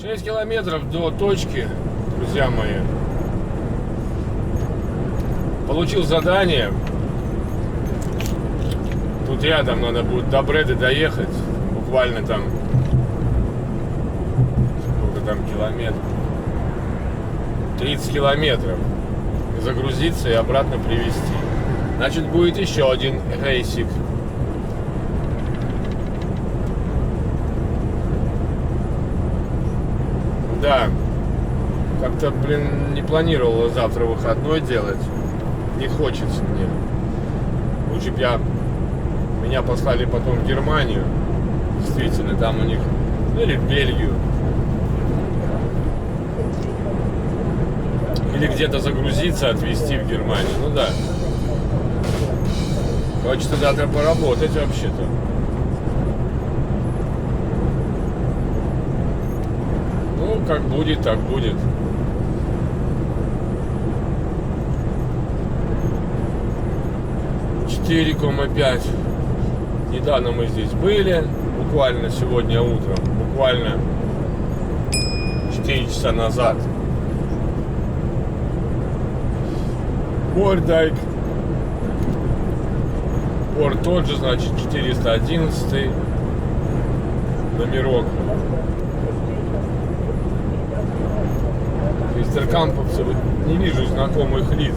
6 километров до точки, друзья мои. Получил задание. Тут рядом надо будет до Бреды доехать. Буквально там, сколько там километров? 30 километров. Загрузиться и обратно привезти. Значит, будет еще один рейсик. Да. Как-то, не планировал завтра выходной делать. Не хочется мне. Лучше бы меня послали потом в Германию. Действительно, там у них, или в Бельгию. Или где-то загрузиться, отвезти в Германию. Ну да. Хочется завтра поработать вообще-то. Ну, как будет, так будет. 4,5. Недавно мы здесь были, буквально сегодня утром, буквально 4 часа назад. Бордайк. Порт тот же, значит, 411 номерок. Истеркамповцев не вижу знакомых лиц.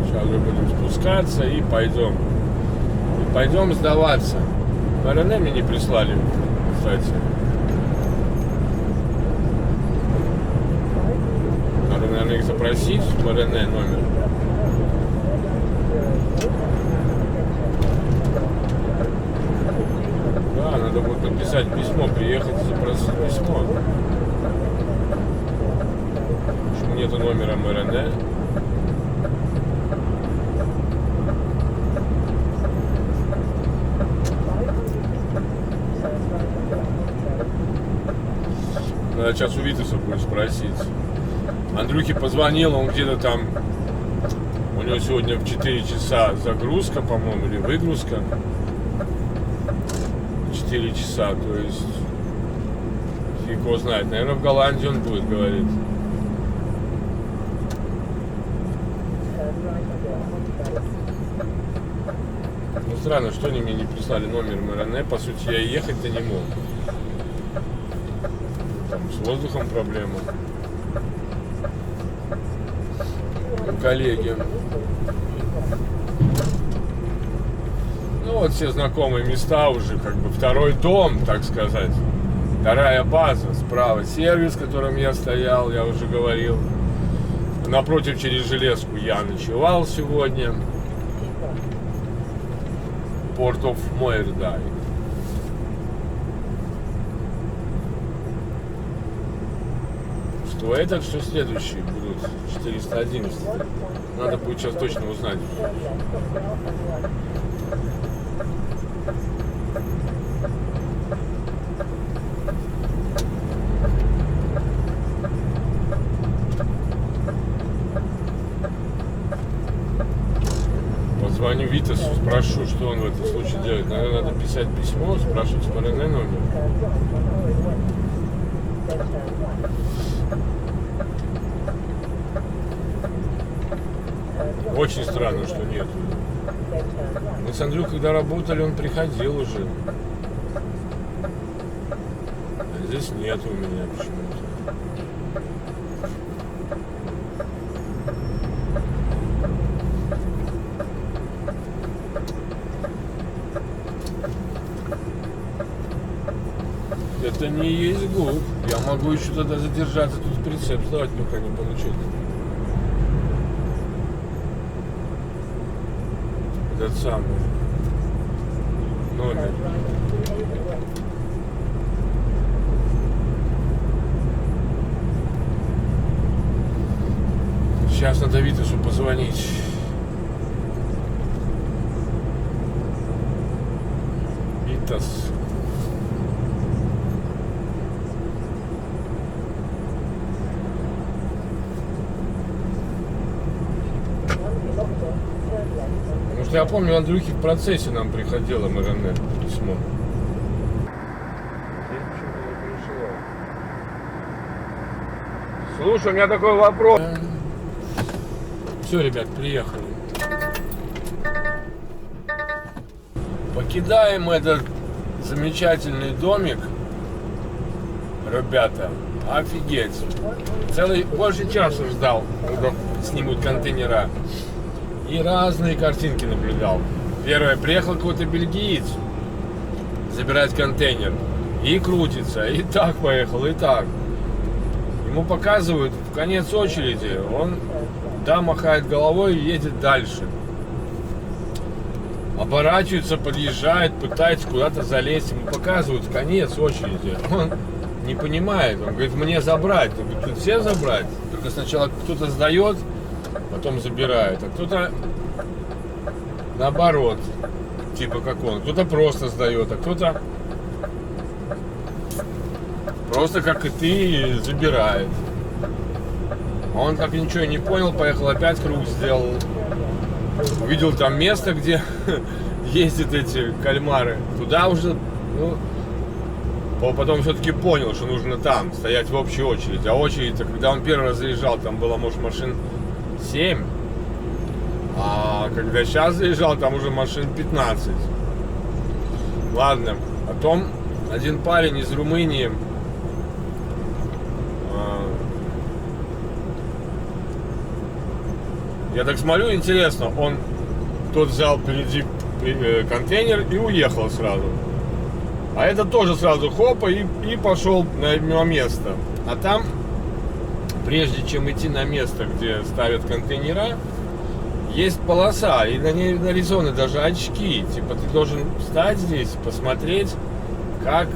Сейчас мы будем спускаться и пойдем. И пойдем сдаваться. МРН мне не прислали, кстати. Надо, наверное, их запросить, МРН номер. Да, надо будет написать письмо, приехать и запросить письмо. Почему нету номера МРН? Надо сейчас у Витаса будет спросить. Андрюхе позвонил, он где-то там, у него сегодня в 4 часа загрузка, по-моему, или выгрузка. 4 часа, то есть фиг его знает. Наверное, в Голландии он будет, говорит. Ну, странно, что они мне не прислали номер МРН. По сути, я и ехать-то не мог. Там с воздухом проблема. Коллеги. Ну вот все знакомые места уже, как бы второй дом, так сказать. Вторая база. Справа сервис, в котором я стоял, я уже говорил. Напротив, через железку я ночевал сегодня. Порт оф Мойердай. Что этот, что следующие будут 411. Надо будет сейчас точно узнать. Позвоню Витасу, спрошу, что он в этом случае делает. Наверное, надо писать письмо, спрашивать с МРН номер. Очень странно, что нет. Мы с Андрюхой, когда работали, он приходил уже. А здесь нет у меня почему-то. Это не есть губ. Я могу еще тогда задержаться, тут прицеп сдавать, пока не получу. Этот самый номер. Сейчас надо Витасу позвонить. Витас. Потому что я помню, у Андрюхи в процессе нам приходило МРН письмо. Слушай, у меня такой вопрос. Все, ребят, приехали. Покидаем этот замечательный домик. Ребята, офигеть. Больше часа ждал, когда снимут контейнера. И разные картинки наблюдал. Первое, приехал какой-то бельгиец забирать контейнер. И крутится, и так поехал, и так. Ему показывают в конец очереди. Он, да, махает головой и едет дальше. Оборачивается, подъезжает, пытается куда-то залезть. Ему показывают в конец очереди. Он не понимает. Он говорит, мне забрать. Он говорит, тут все забрать. Только сначала кто-то сдает, потом забирает. А кто-то наоборот. Типа как он. Кто-то просто сдает, а кто-то просто как и ты забирает. А он так ничего не понял, поехал опять круг сделал. Увидел там место, где ездят эти кальмары. Туда уже, ну, потом все-таки понял, что нужно там стоять в общей очереди. А очередь, когда он первый раз заезжал, там было, может, машин 7. А когда сейчас заезжал, там уже машин 15. Ладно. Потом один парень из Румынии я так смотрю, интересно, тот взял впереди контейнер и уехал сразу. А этот тоже сразу хопа и пошел на место. А там, прежде чем идти на место, где ставят контейнера, есть полоса, и на ней нарисованы даже очки. Типа ты должен встать здесь, посмотреть, как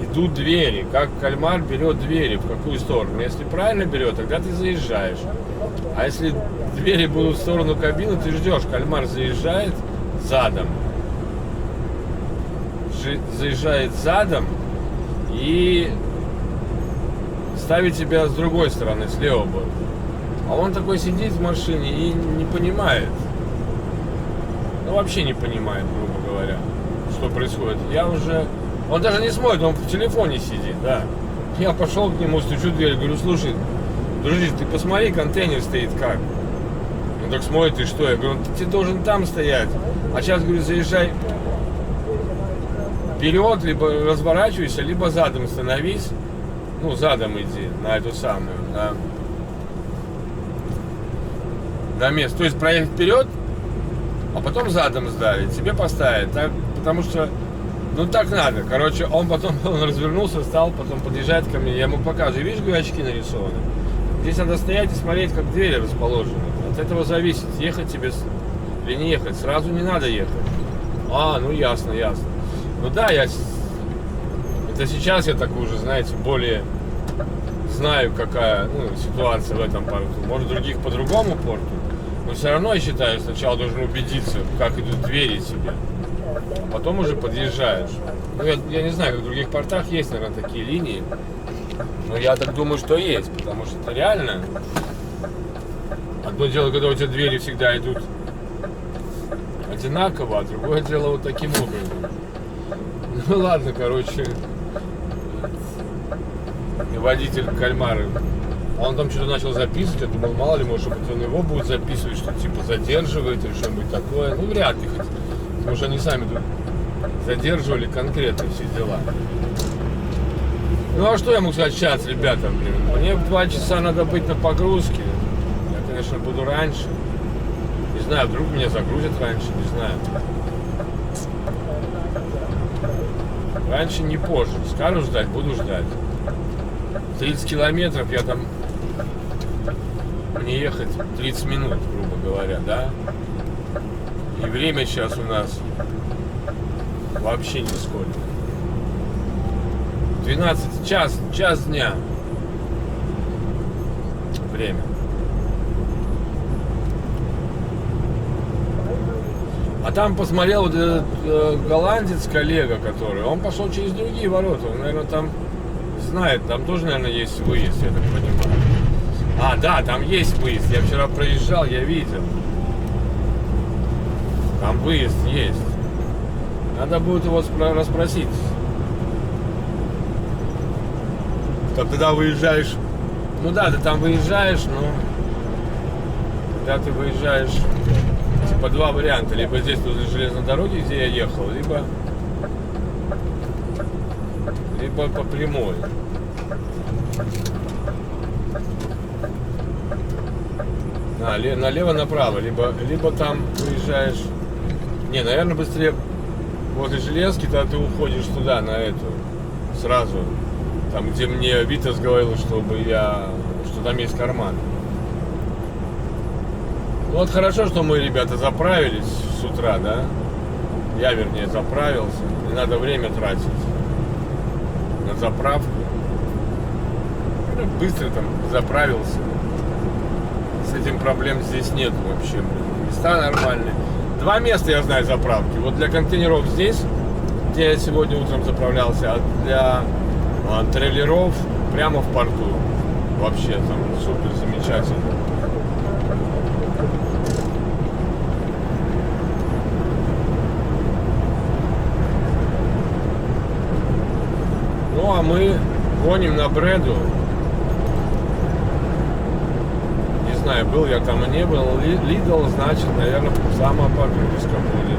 идут двери, как кальмар берет двери, в какую сторону. Если правильно берет, тогда ты заезжаешь. А если двери будут в сторону кабины, ты ждешь, кальмар заезжает задом. Заезжает задом и ставит тебя с другой стороны, слева будет. А он такой сидит в машине и не понимает. Ну, вообще не понимает, грубо говоря, что происходит. Он даже не смотрит, он в телефоне сидит, да. Я пошел к нему, стучу в дверь, говорю, слушай, дружище, ты посмотри, контейнер стоит как. Он так смотрит, и что? Я говорю, ты должен там стоять. А сейчас, говорю, заезжай вперед, либо разворачивайся, либо задом становись. Ну, задом иди на эту самую, на место. То есть проехать вперед, а потом задом сдавить. Тебе поставить. Так, потому что, ну так надо. Короче, он развернулся, встал, потом подъезжает ко мне. Я ему показываю. Видишь, говорю, очки нарисованы. Здесь надо стоять и смотреть, как двери расположены. От этого зависит, ехать тебе или не ехать. Сразу не надо ехать. Ну ясно. Ну да, это сейчас я так уже, знаете, более знаю, какая ситуация в этом порту. Может, других по другому порту. Но все равно, я считаю, сначала должен убедиться, как идут двери тебе. А потом уже подъезжаешь. Ну, я не знаю, как в других портах есть, наверное, такие линии. Но я так думаю, что есть. Потому что это реально. Одно дело, когда у тебя двери всегда идут одинаково, а другое дело вот таким образом. Ну ладно, короче. Водитель кальмара. Он там что-то начал записывать. Я думал, мало ли, может быть, он его будет записывать, что типа задерживает или что-нибудь такое. Ну, вряд ли хоть. Потому что они сами тут задерживали конкретно все дела. Ну, а что я могу сказать сейчас, ребята, блин? Мне в 2 часа надо быть на погрузке. Я, конечно, буду раньше. Не знаю, вдруг меня загрузят раньше, не знаю. Раньше, не позже. Скажу ждать, буду ждать. 30 километров я там... Мне ехать 30 минут, грубо говоря, да? И время сейчас у нас вообще нисколько. час дня. Время. А там посмотрел вот этот голландец, коллега, который, он пошел через другие ворота. Он, наверное, там знает, там тоже, наверное, есть выезд, я так понимаю. Да, там есть выезд. Я вчера проезжал, я видел. Там выезд есть. Надо будет его расспросить. Когда выезжаешь... Ну да, ты там выезжаешь, но... Когда ты выезжаешь... Типа два варианта. Либо здесь, возле железной дороги, где я ехал, либо по прямой. Налево-направо. Либо там выезжаешь... Не, наверное, быстрее возле железки, тогда ты уходишь туда, на эту. Сразу. Там, где мне Витас говорил, что там есть карман. Ну вот хорошо, что мы, ребята, заправились с утра, да? Я, вернее, заправился. Не надо время тратить на заправку. Быстро там заправился. С этим проблем здесь нет вообще. Места нормальные. Два места я знаю заправки. Вот для контейнеров здесь, где я сегодня утром заправлялся, а для трейлеров прямо в порту. Вообще там супер замечательно. Ну а мы гоним на Бреду. Не знаю, был я там и не был. Lidl, значит, наверное, самая погрузка будет.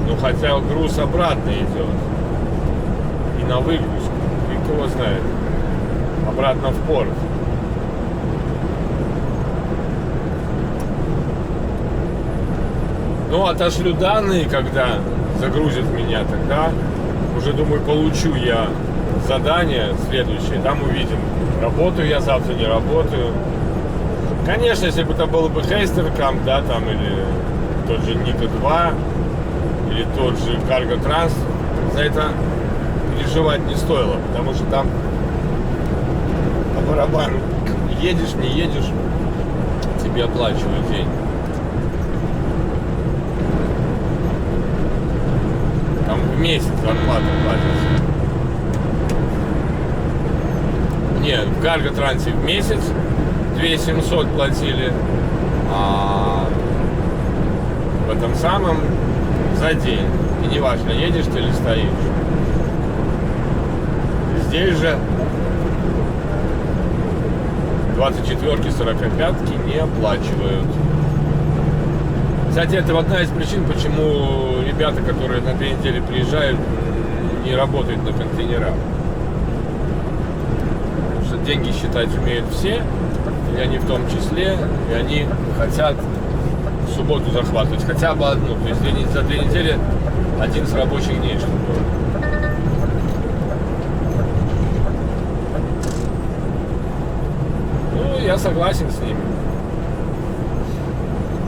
Ну хотя груз обратно идет. И на выгрузку. И кто знает. Обратно в порт. Ну, отошлю данные, когда загрузят меня, тогда уже, думаю, получу я задание следующее. Там увидим, работаю я завтра, не работаю. Конечно, если бы это был бы Хейстеркам, да, там, или тот же Ника 2, или тот же Cargo Trans, за это переживать не стоило, потому что там по барабану едешь, не едешь, тебе оплачивают деньги. В месяц зарплату платится. Нет, в Cargo Trans в месяц 2700 платили, а в этом самом за день. И не важно, едешь ты или стоишь. Здесь же 24-ки, 45-ки не оплачивают. Кстати, это одна из причин, почему ребята, которые на 2 недели приезжают, не работают на контейнерах. Потому что деньги считать умеют все, и они в том числе, и они хотят в субботу захватывать хотя бы одну. То есть за 2 недели 11 рабочих дней, чтобы было. Ну, я согласен с ними.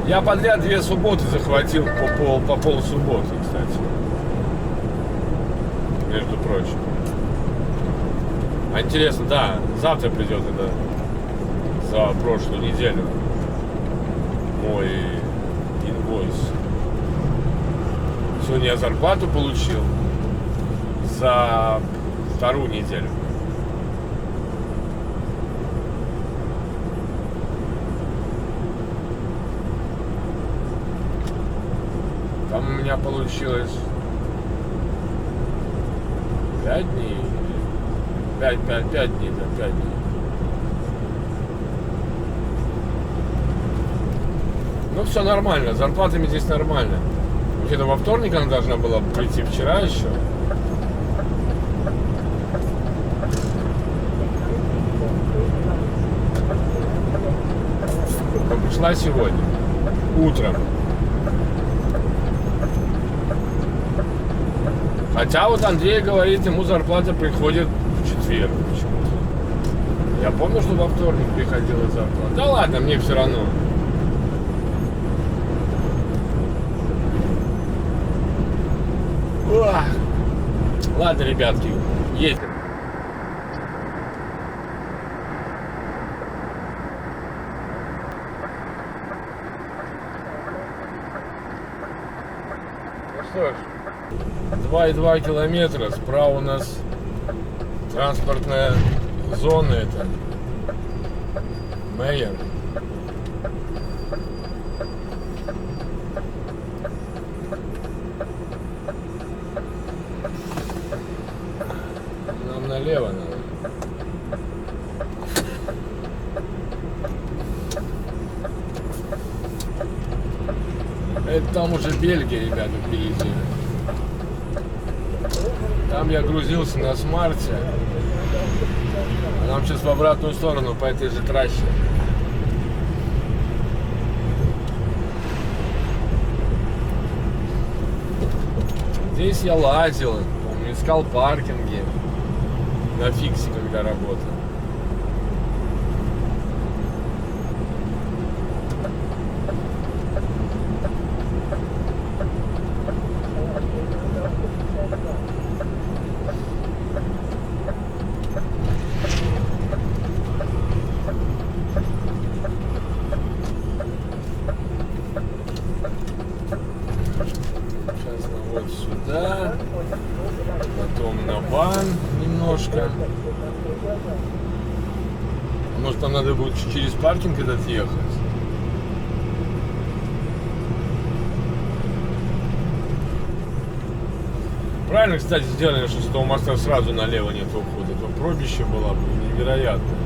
Я подряд 2 субботы захватил по полсубботы, кстати. Между прочим. А интересно, да, завтра придет это за прошлую неделю мой инвойс. Сегодня я зарплату получил за 2-ю неделю. Там у меня получилось 5 дней. 5 дней, да, 5 дней. Ну, все нормально, с зарплатами здесь нормально. Где-то во вторник она должна была прийти, вчера еще. Но пришла сегодня, утром. Хотя вот Андрей говорит, ему зарплата приходит в четверг почему-то. Я помню, что во вторник приходила зарплата. Да ладно, мне все равно. Ох. Ладно, ребятки, едем. Ну что ж. 2,2 километра, справа у нас транспортная зона, это Мейер. Нам налево надо. Это там уже Бельгия, ребята, впереди. Там я грузился на смарте. А нам сейчас в обратную сторону по этой же трассе. Здесь я лазил, помню, искал паркинги на фиксе, когда работал. Сюда, потом на бан немножко. Может, там надо будет через паркинг этот ехать? Правильно, кстати, сделали, что с этого моста сразу налево нет ухода. То пробище было бы невероятно.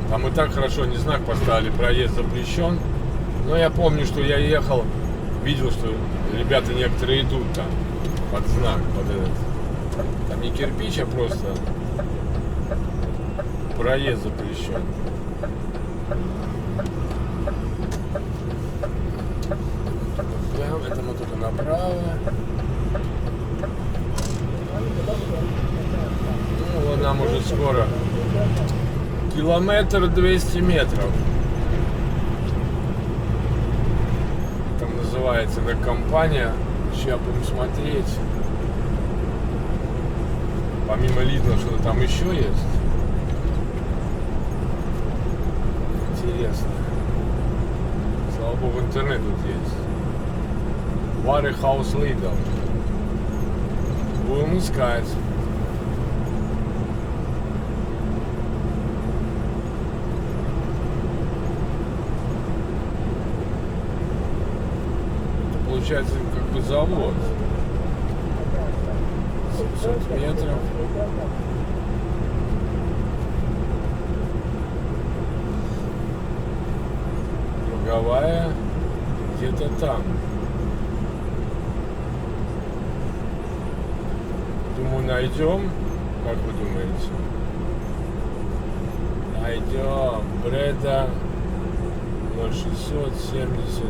Там и так хорошо, не знак поставили, проезд запрещен. Но я помню, что я ехал, видел, что ребята некоторые идут там под знак, под этот. Там не кирпич, а просто проезд запрещен. Прям, это мы только направо. Ну, вот нам уже скоро. Километр 200 метров. Там называется эта компания. Сейчас будем смотреть. Помимо Lidl, что там еще есть. Интересно. Слава богу, интернет тут есть. Warehouse Lidl. Будем искать. Получается, как бы завод. 700 метров. Круговая где-то там. Думаю, найдем. Как вы думаете? Найдем. Бреда 0670.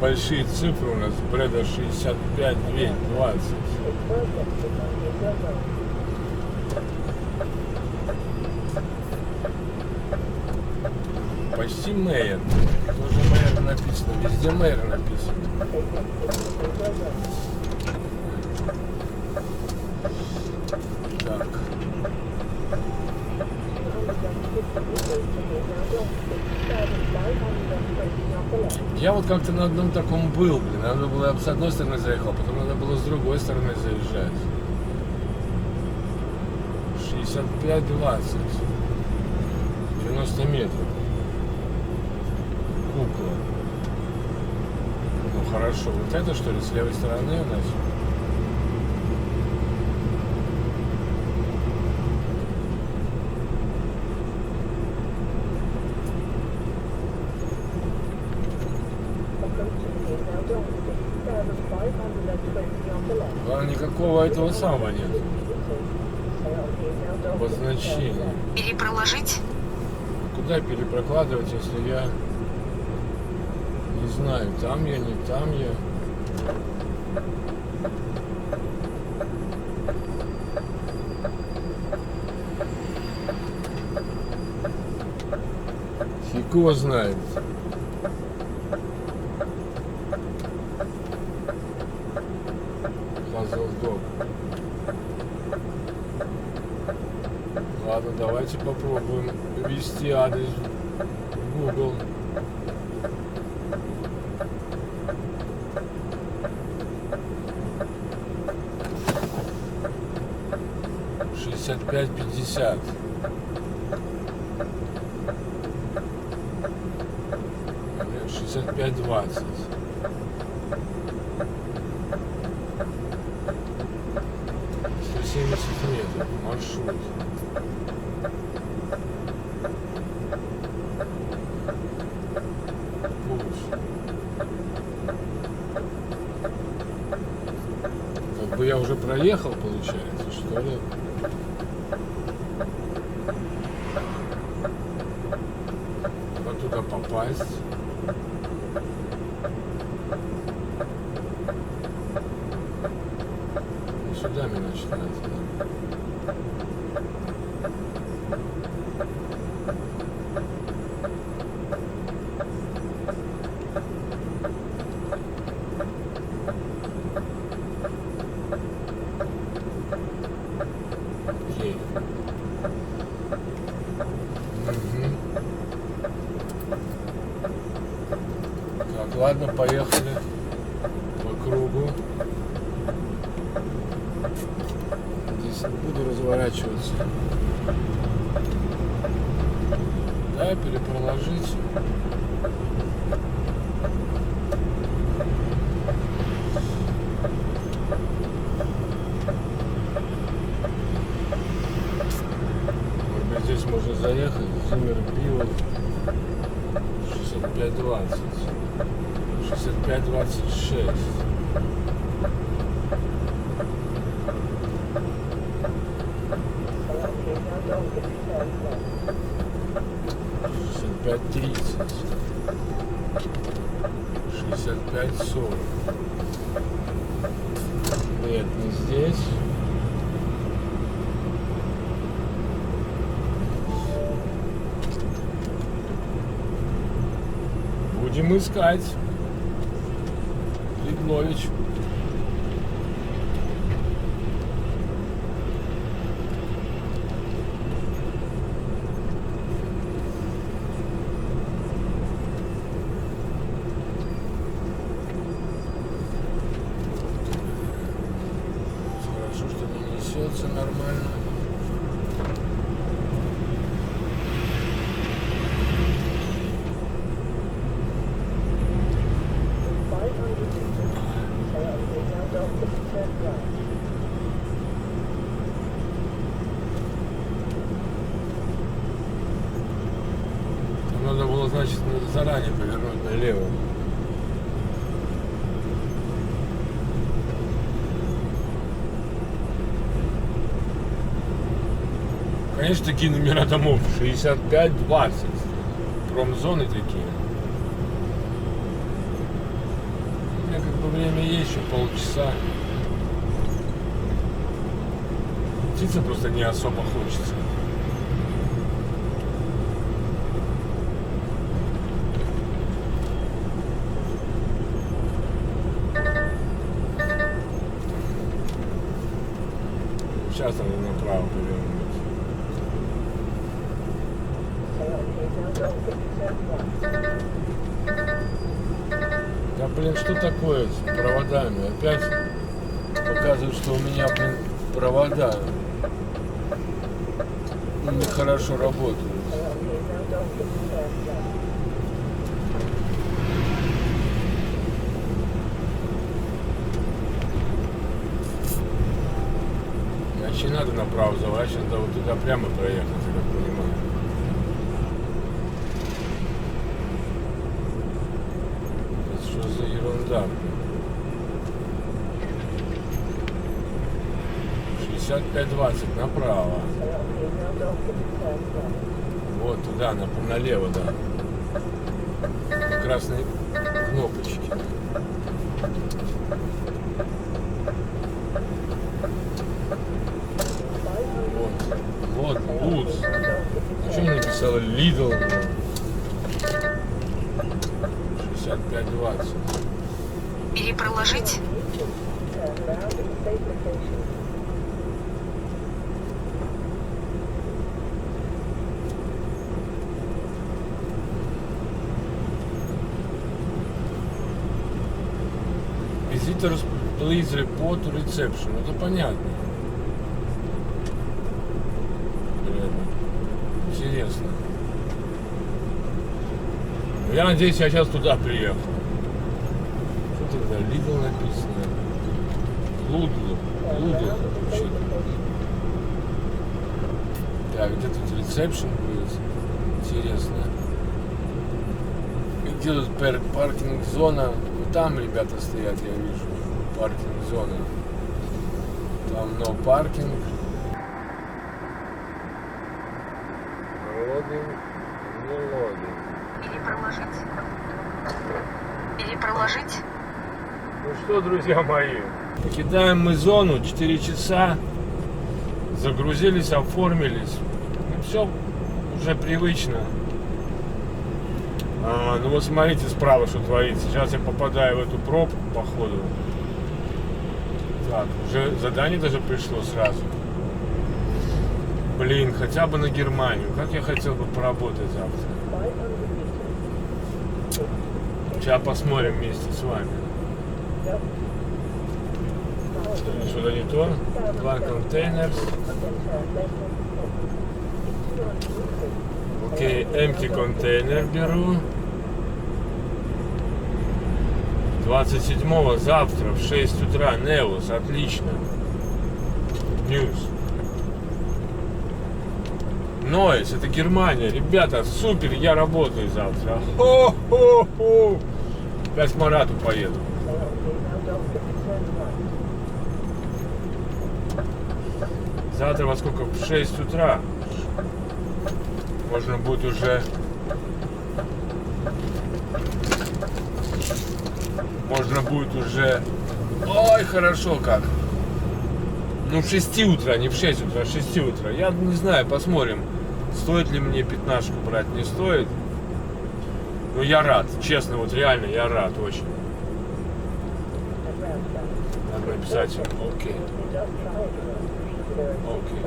Большие цифры у нас. Бреда 65, 20. Почти Мейер. Тоже Мейер написано. Везде Мейер написано. Так. Я вот как-то на одном таком был, блин. Надо было, я бы с одной стороны заехал, потом надо было с другой стороны заезжать. 65-20. 90 метров. Кукла. Ну хорошо. Вот это что ли с левой стороны у нас? Никакого этого самого нет. Обозначения. Перепроложить? Куда перепрокладывать, если я не знаю, там я, не там я. Фиг его знает. Ладно, давайте попробуем ввести адрес в Google. 65-50. Нет, 65-20. 170 метров. Маршрут. Как бы я уже проехал, получается, что ли? Вот туда попасть. Сюда мне начинается. Окей. Так, ладно, поехали по кругу. Здесь не буду разворачиваться. Да, перепроложить. Может быть, здесь можно заехать. Зимер Билл 65-20. 65-26. Пять 30, 65-40. Нет, не здесь. Будем искать. Лигнович. Все нормально. Надо было, значит, заранее повернуть налево. Конечно, такие номера домов 65-20. Промзоны такие. У меня как бы время есть, еще полчаса. Птица просто не особо хочется. Сейчас надо направо повернуть. Да блин, что такое с проводами? Опять показывают, что у меня, блин, провода нехорошо работают. Значит, не надо направо заворачивать, надо вот туда прямо проехать, я так понимаю. Что за ерунда? 65-20 направо. Вот туда, налево, да. По красной кнопочке. Вот, Boots. А что мне написала Lidl? 65-20. Перепроложить. Visitors please report to reception. Это понятно. Интересно. Я надеюсь, я сейчас туда приехал. Что тогда? Lidl написано. Лудл. Так, где тут ресепшн будет? Интересно. И где тут паркинг-зона? Ну, там ребята стоят, я вижу. Паркинг-зона. Там no паркинг. Логин, не логин. Перепроложить. Ну что, друзья мои, Покидаем мы зону, 4 часа. Загрузились, оформились. Ну, все уже привычно. Ну вот смотрите справа, что творится. Сейчас я попадаю в эту пробку, походу. Так, уже задание даже пришло сразу. Блин, хотя бы на Германию. Как я хотел бы поработать завтра. Сейчас посмотрим вместе с вами. Что-то не то. Два контейнера. Окей, empty контейнер беру. 27-го завтра в 6 утра. Неус, отлично. News. Нойс, это Германия. Ребята, супер, я работаю завтра. Хо-хо-хо. Опять к Марату поеду. Завтра во сколько? В 6 утра. Можно будет уже... Ой, хорошо как. Ну, в 6 утра, не в 6 утра, а в 6 утра. Я не знаю, посмотрим, стоит ли мне пятнашку брать, не стоит. Но я рад, честно, вот реально, я рад очень. Надо написать, окей. Окей.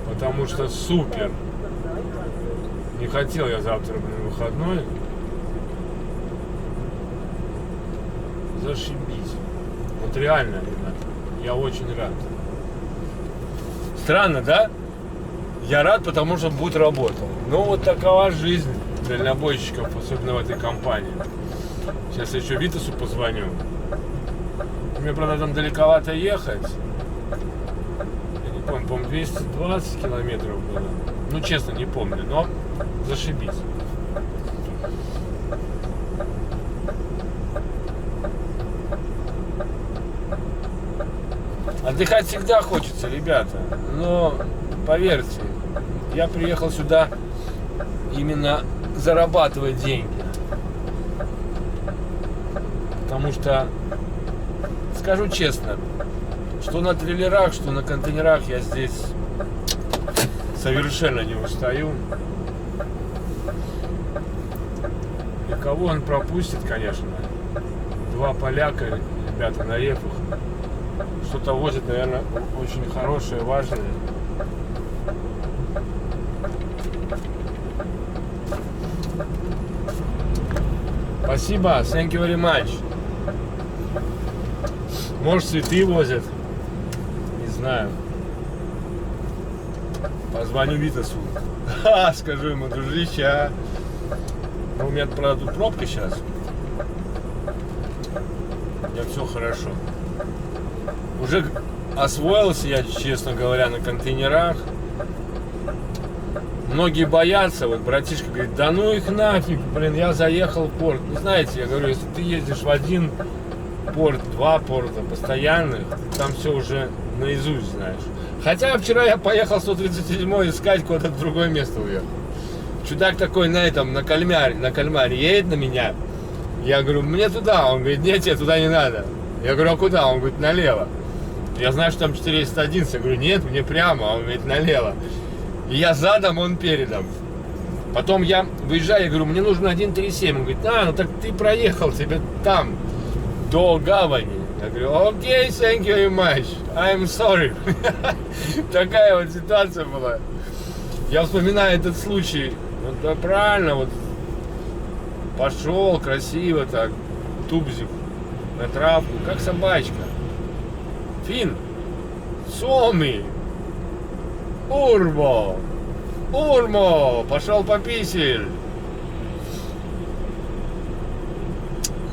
Потому что супер. Не хотел я завтра, блин, выходной. Зашибись. Вот реально, ребята, я очень рад. Странно, да? Я рад, потому что будет работа. Но вот такова жизнь дальнобойщиков, особенно в этой компании. Сейчас я еще Витасу позвоню. Мне, правда, там далековато ехать. Я не помню, по-моему, 220 километров было. Ну, честно, не помню, но зашибись. Отдыхать всегда хочется, ребята. Но, поверьте, я приехал сюда именно зарабатывать деньги. Потому что, скажу честно, что на трейлерах, что на контейнерах я здесь совершенно не устаю. И кого он пропустит, конечно. Два поляка, ребята, на репах. Что-то возят, наверное, очень хорошее, важное. Спасибо, thank you very much. Может, цветы возят? Не знаю. Позвоню Витасу. Скажу ему, дружище, у меня, правда, тут пробка сейчас. У меня все хорошо. Уже освоился я, честно говоря, на контейнерах. Многие боятся, вот братишка говорит, да ну их нафиг, блин, я заехал в порт. Ну, знаете, я говорю, если ты ездишь в один порт, два порта постоянных, там все уже наизусть знаешь. Хотя вчера я поехал 137-й искать, куда-то в другое место уехал. Чудак такой на этом, на кальмаре едет на меня. Я говорю, мне туда. Он говорит, нет, тебе туда не надо. Я говорю, а куда? Он говорит, налево. Я знаю, что там 411. Я говорю, нет, мне прямо. Он говорит, налево. И я задом, он передом. Потом я выезжаю, я говорю, мне нужно 137. Он говорит, ну так ты проехал, тебе там, до гавани. Я говорю, окей, thank you very much. I'm sorry. Такая вот ситуация была. Я вспоминаю этот случай. Вот да, правильно, вот пошел красиво так, тубзик на травку, как собачка. Фин, Соми, Урмо! Урмо! Пошел по писель!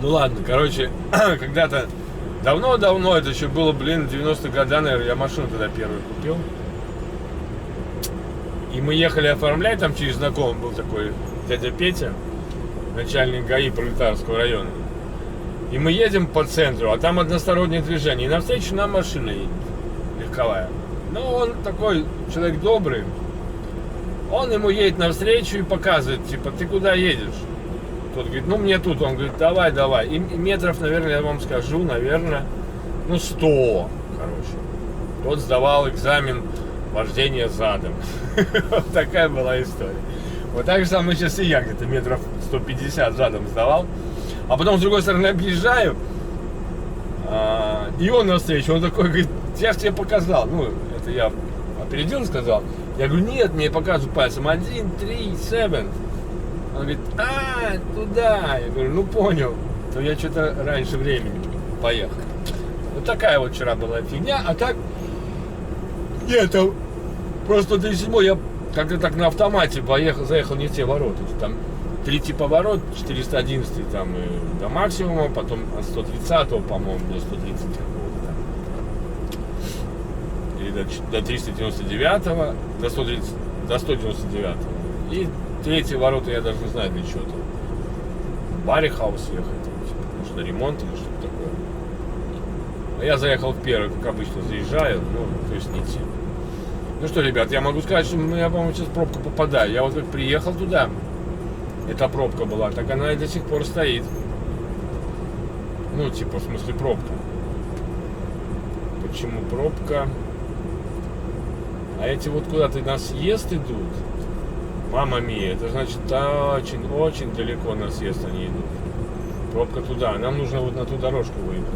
Ну ладно, короче, когда-то давно-давно, это еще было, блин, 90-е годы, наверное, я машину тогда первую купил. И мы ехали оформлять, там через знакомый был такой дядя Петя, начальник ГАИ Пролетарского района. И мы едем по центру, а там одностороннее движение. И навстречу нам машина едет, легковая. Ну, он такой человек добрый. Он ему едет навстречу и показывает, типа, ты куда едешь? Тот говорит, ну, мне тут. Он говорит, давай. И метров, наверное, я вам скажу, наверное, 100, короче. Тот сдавал экзамен вождения задом. Вот такая была история. Вот так же самое сейчас и я где-то метров 150 задом сдавал. А потом с другой стороны объезжаю, и он навстречу, он такой говорит, я же тебе показал. Ну, это я опередил, сказал. Я говорю, нет, мне показывают пальцем 1, 3, 7. Он говорит, туда. Я говорю, ну понял, то я что-то раньше времени поехал. Вот такая вот вчера была фигня, а так, нет, просто 37 я как-то так на автомате заехал не в те ворота. Там 3 типа ворот, 411 там и до максимума, потом от 130-го, по-моему, до 130 какого-то там. Или до 399-го, до 199-го. И 3 ворота я даже не знаю для чего там. Барихаус ехать, потому что ремонт или что-то такое. А я заехал в первый, как обычно, заезжаю, ну, то есть не те. Ну что, ребят, я могу сказать, что я, по-моему, сейчас в пробку попадаю. Я вот как приехал туда, эта пробка была, так она и до сих пор стоит. Ну, типа, в смысле, пробка. Почему пробка? А эти вот куда-то на съезд идут. Мама мия, это значит, очень далеко на съезд они идут. Пробка туда. Нам нужно вот на ту дорожку выехать.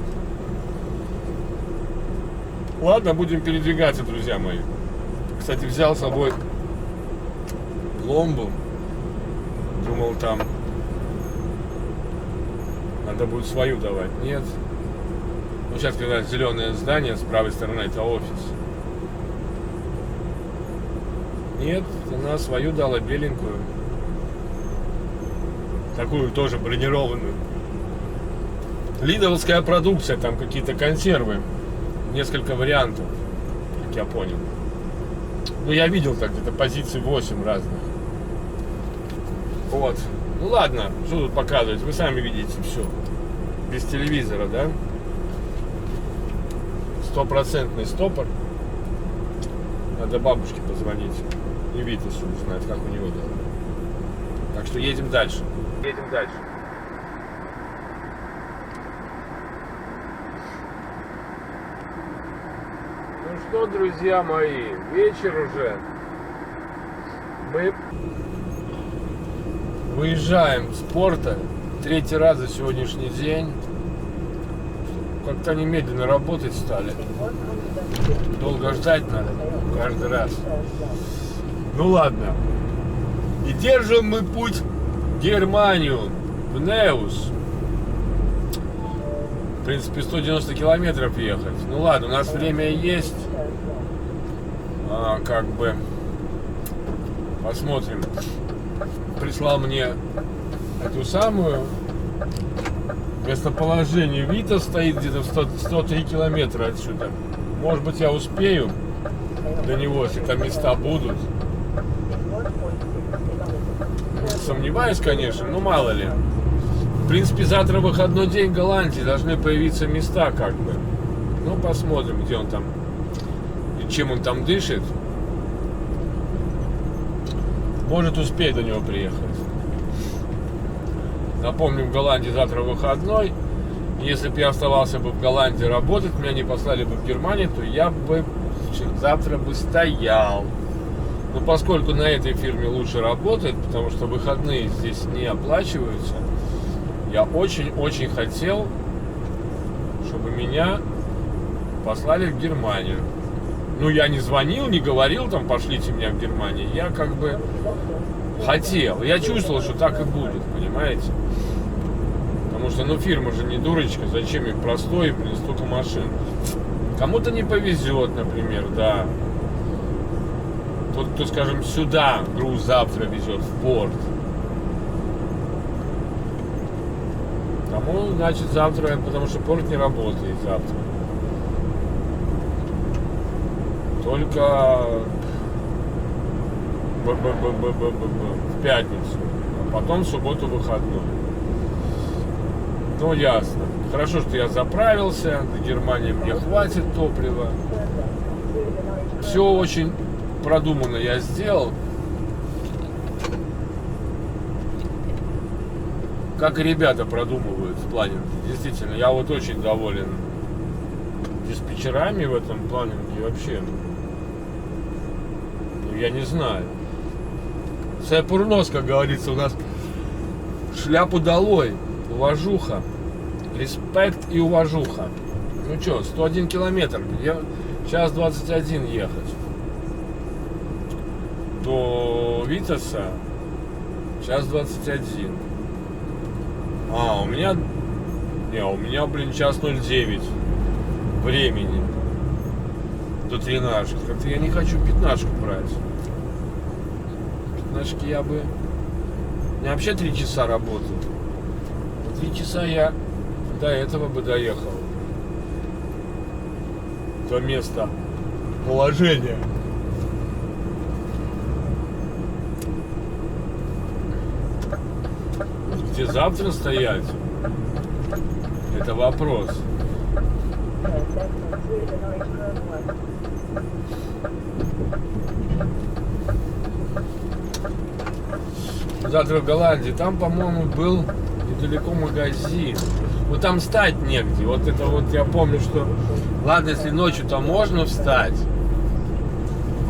Ладно, будем передвигаться, друзья мои. Кстати, взял с собой пломбу. Думал, там надо будет свою давать. Нет. Ну, сейчас, когда зеленое здание, с правой стороны это офис. Нет, она свою дала, беленькую. Такую тоже бронированную. Лидовская продукция, там какие-то консервы. Несколько вариантов, как я понял. Ну, я видел так где-то позиций 8 разных. Вот. Ну ладно, что тут показывать? Вы сами видите все. Без телевизора, да? 100% стопор. Надо бабушке позвонить. И Витасу узнать, как у него дела. Так что едем дальше. Ну что, друзья мои, вечер уже. Мы выезжаем с порта. 3-й раз за сегодняшний день. Как-то они медленно работать стали. Долго ждать надо каждый раз. Ну ладно. И держим мы путь в Германию, в Неус. В принципе, 190 километров ехать. Ну ладно, у нас время есть. Как бы посмотрим. Прислал мне эту самую местоположение. Витас стоит где-то в 103 километра отсюда. Может быть, я успею до него, если там места будут. Сомневаюсь, конечно, но мало ли. В принципе, завтра выходной день в Голландии, должны появиться места, как бы. Ну, посмотрим, где он там и чем он там дышит. Может, успеет до него приехать. Напомню, в Голландии завтра выходной. Если бы я оставался бы в Голландии работать, меня не послали бы в Германию, то я бы завтра бы стоял. Но поскольку на этой фирме лучше работать, потому что выходные здесь не оплачиваются, я очень-очень хотел, чтобы меня послали в Германию. Ну, я не звонил, не говорил, там, пошлите меня в Германию. Я как бы хотел. Я чувствовал, что так и будет, понимаете? Потому что, ну, фирма же не дурочка, зачем их простой, блин, столько машин. Кому-то не повезет, например, да. тот, кто, скажем, сюда груз завтра везет в порт, тому, значит, завтра, потому что порт не работает завтра. Только в пятницу, а потом в субботу выходной. Ну, ясно. Хорошо, что я заправился, до Германии мне хватит топлива. Все очень продуманно я сделал. Как и ребята продумывают в плане. Действительно, я вот очень доволен диспетчерами в этом плане. И вообще, я не знаю. Сепурнос, как говорится, у нас шляпу долой. Уважуха. Респект и уважуха. Ну что, 101 километр. Час 21 ехать. До Витаса час 21. У меня, блин, час 09 времени до 13. Как-то я не хочу 15 брать. 15 я бы... У меня вообще 3 часа работаю. 3 часа я до этого бы доехал. До места положения. Где завтра стоять? Это вопрос. Завтра в Голландии. Там, по-моему, был недалеко магазин. Вот там встать негде. Вот это вот я помню, что... Ладно, если ночью там можно встать,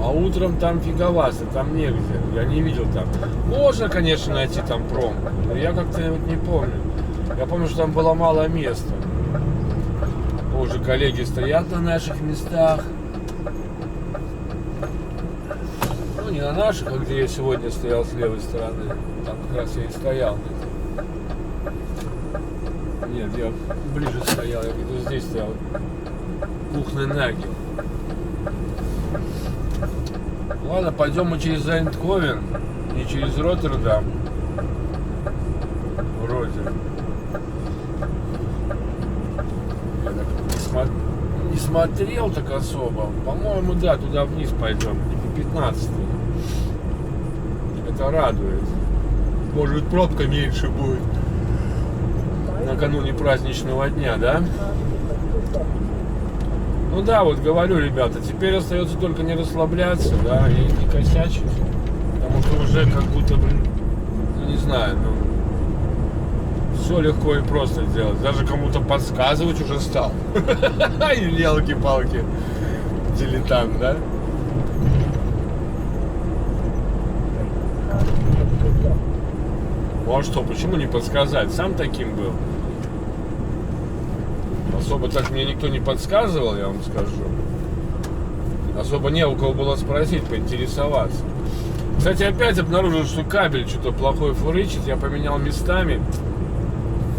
а утром там фиговато, там негде. Я не видел там. Можно, конечно, найти там промку, но я как-то вот не помню. Я помню, что там было мало места. Уже коллеги стоят на наших местах. Ну, не на наших, а где я сегодня стоял с левой стороны. Там как раз я и стоял. Нет, я ближе стоял, я где-то здесь стоял. Кухненагель. Ладно, пойдем мы через Эйндховен, не через Роттердам. Вроде. Я так не смотрел так особо. По-моему, да, туда вниз пойдем. 15. Это радует. Может, пробка меньше будет. Накануне праздничного дня, да? Ну да, вот говорю, ребята, теперь остается только не расслабляться, да, и не косячить. Потому что уже как будто, блин, ну не знаю, все легко и просто делать. Даже кому-то подсказывать уже стал. И елки-палки. Дилетант, да? Ну а что, почему не подсказать? Сам таким был. Особо так мне никто не подсказывал, я вам скажу. Особо не у кого было спросить, поинтересоваться. Кстати, опять обнаружил, что кабель что-то плохой фурычит. Я поменял местами.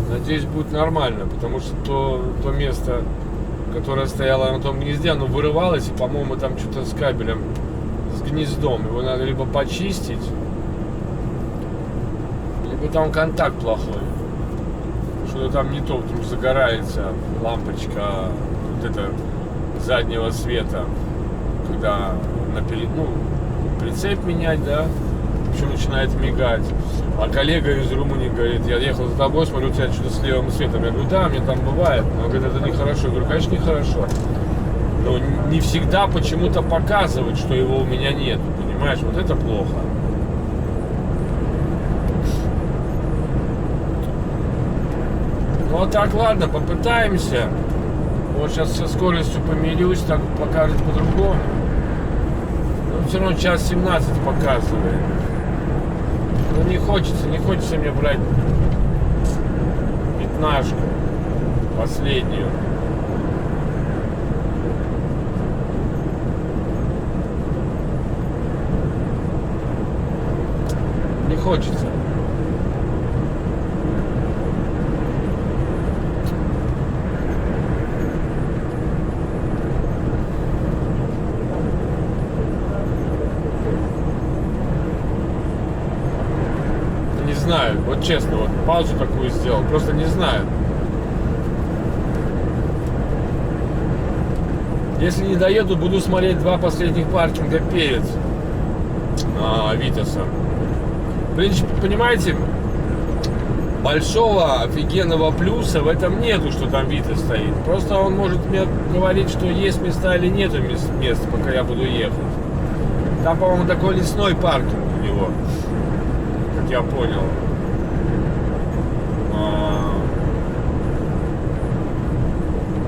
Надеюсь, будет нормально, потому что то место, которое стояло на том гнезде, оно вырывалось, и, по-моему, там что-то с кабелем, с гнездом. Его надо либо почистить, либо там контакт плохой. Что-то там не то, вдруг загорается лампочка вот это заднего света, когда прицеп менять, да, еще начинает мигать. А коллега из Румынии говорит, я ехал за тобой, смотрю, у тебя что-то с левым светом. Я говорю, да, мне там бывает. Он говорит, это нехорошо. Я говорю, конечно, нехорошо. Но не всегда почему-то показывают, что его у меня нет. Понимаешь, вот это плохо. Ну а так, ладно, попытаемся. Вот сейчас со скоростью помирюсь, так покажет по-другому. Но все равно час 17 показывает. Ну не хочется мне брать 15-ку, последнюю. Не хочется. Вот честно, вот паузу такую сделал. Просто не знаю. Если не доеду, буду смотреть 2 последних паркинга перед Витасом. В принципе, понимаете, большого офигенного плюса в этом нету, что там Витас стоит. Просто он может мне говорить, что есть места или нету мест, пока я буду ехать. Там, по-моему, такой лесной паркинг у него, как я понял.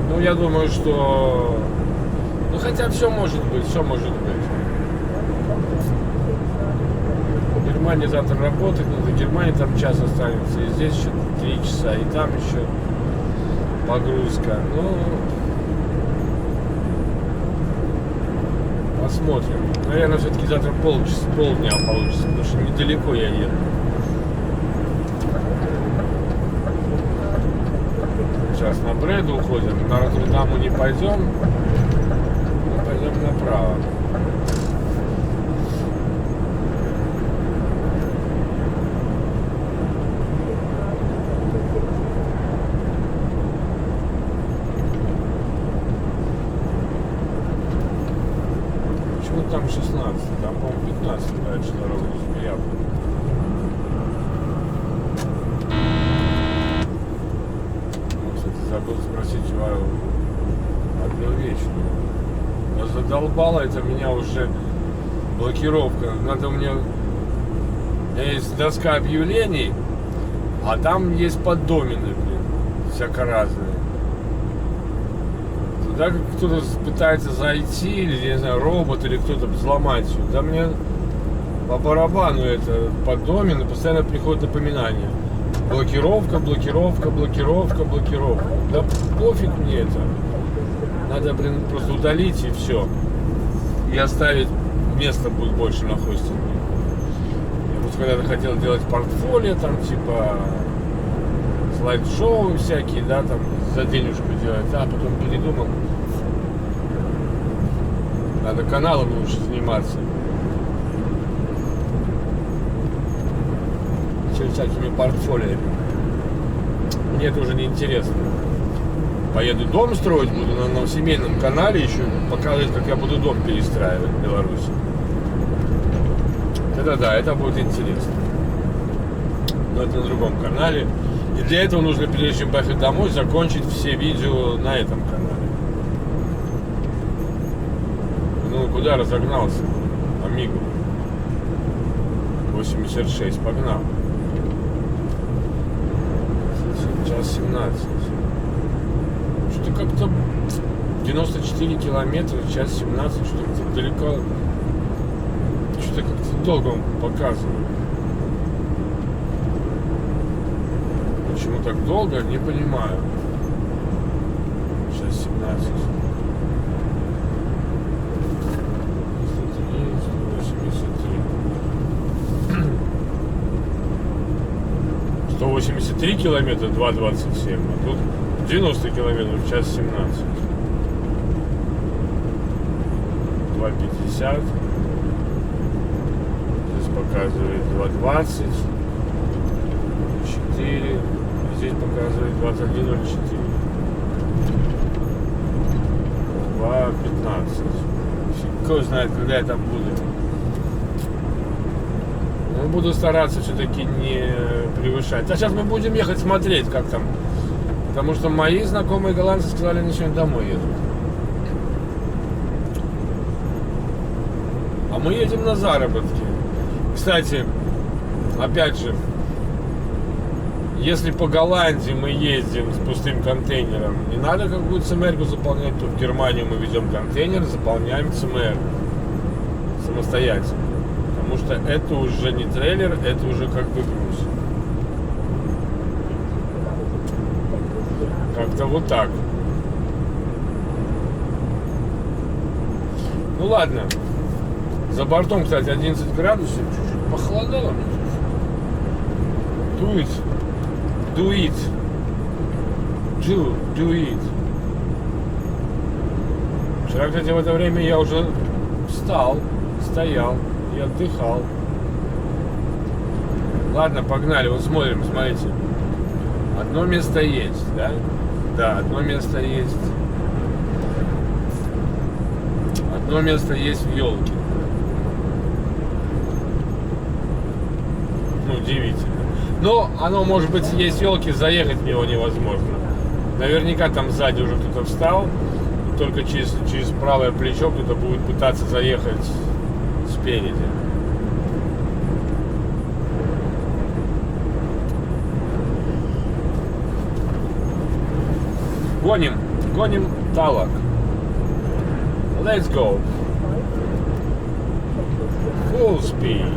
Ну, я думаю, что... Ну, хотя все может быть, все может быть. В Германии завтра работать, но до Германии там час останется. И здесь еще 3 часа, и там еще погрузка. Ну, посмотрим. Наверное, все-таки завтра полдня получится, потому что недалеко я еду. Сейчас на Бреду уходим, на Роттердаму не пойдем, мы пойдем направо. Почему там 16? Там, по-моему, 15 дальше дорога не приятно. Забыл спросить одну вещь. Но задолбало это меня уже блокировка. Надо у меня есть доска объявлений, а там есть поддомены, всяко разные. Туда кто-то пытается зайти, или, я не знаю, робот, или кто-то взломать все. Да мне по барабану это поддомен, и постоянно приходит напоминание. Блокировка, блокировка, блокировка, блокировка. Да пофиг мне это. Надо, просто удалить и все. И оставить место будет больше на хостинге. Я просто когда-то хотел делать портфолио, там типа слайд-шоу всякие, да, там за денежку делать, а потом передумал. Надо каналом лучше заниматься. Всякими портфолио. Мне это уже не интересно. Поеду дом строить буду на семейном канале еще показывать, как я буду дом перестраивать в Беларуси. Это да, это будет интересно. Но это на другом канале. И для этого нужно, прежде чем поехать домой, закончить все видео на этом канале. Ну, куда разогнался? Амигу. 86, погнал. Час 17. Что-то как-то 94 километра, час 17, что-то далеко. Что-то как-то долго он показывает. Почему так долго, не понимаю. Час 17. 183 километра 2,27, а тут 90 километров в час 17. 2,50. Здесь показывает 2,20. 4. А здесь показывает 21,04. 2,15. Кто знает, когда я там буду. Но буду стараться все-таки не превышать. А сейчас мы будем ехать смотреть, как там. Потому что мои знакомые голландцы сказали, они сегодня домой едут. А мы едем на заработки. Кстати, опять же, если по Голландии мы ездим с пустым контейнером, не надо какую-то ЦМР заполнять, то в Германию мы ведем контейнер, заполняем ЦМР самостоятельно. Потому что это уже не трейлер, это уже как бы груз. Как-то вот так. Ну ладно. За бортом, кстати, 11 градусов. Чуть-чуть похолодало. Do it. Do it. Do it. Вчера, кстати, в это время я уже встал, стоял и отдыхал. Ладно, погнали, вот смотрим, смотрите. Одно место есть, да? Да, одно место есть. Одно место есть в елке. Ну, удивительно. Но оно, может быть, есть елки, заехать в него невозможно. Наверняка там сзади уже кто-то встал. И только через правое плечо кто-то будет пытаться заехать спереди. Гоним талак. Let's go. Full speed.